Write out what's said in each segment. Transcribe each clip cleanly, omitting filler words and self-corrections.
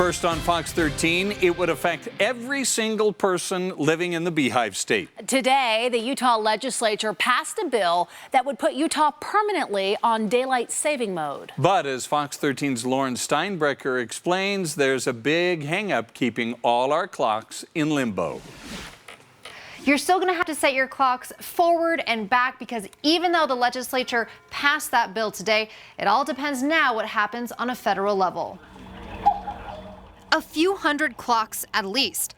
First on Fox 13, it would affect every single person living in the Beehive State. Today, the Utah legislature passed a bill that would put Utah permanently on daylight saving mode. But as Fox 13's Lauren Steinbrecher explains, there's a big hang-up keeping all our clocks in limbo. You're still going to have to set your clocks forward and back because even though the legislature passed that bill today, it all depends now what happens on a federal level. A few hundred clocks at least.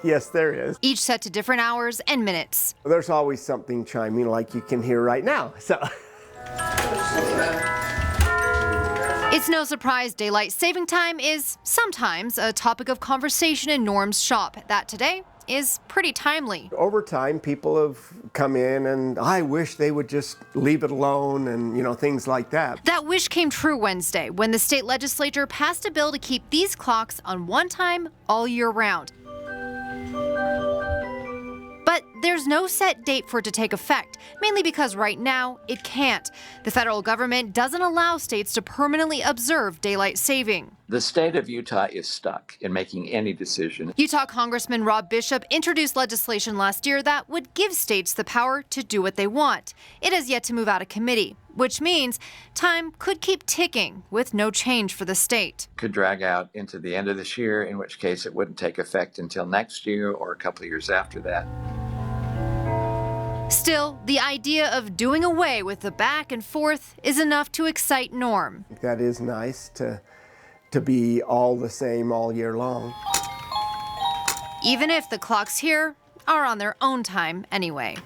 Yes, there is. Each set to different hours and minutes. There's always something chiming like you can hear right now. So. It's no surprise daylight saving time is sometimes a topic of conversation in Norm's shop. That today is pretty timely. Over time, people have come in and I wish they would just leave it alone and, things like that. That wish came true Wednesday when the state legislature passed a bill to keep these clocks on one time all year round. But there's no set date for it to take effect, mainly because right now it can't. The federal government doesn't allow states to permanently observe daylight saving. The state of Utah is stuck in making any decision. Utah Congressman Rob Bishop introduced legislation last year that would give states the power to do what they want. It has yet to move out of committee, which means time could keep ticking with no change for the state. Could drag out into the end of this year, in which case it wouldn't take effect until next year or a couple of years after that. Still, the idea of doing away with the back and forth is enough to excite Norm. That is nice to be all the same all year long. Even if the clocks here are on their own time anyway.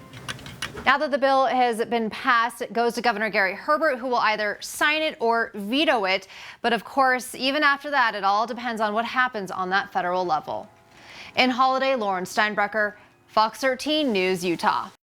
Now that the bill has been passed, it goes to Governor Gary Herbert, who will either sign it or veto it. But of course, even after that, it all depends on what happens on that federal level. In Holiday, Lauren Steinbrecher, Fox 13 News, Utah.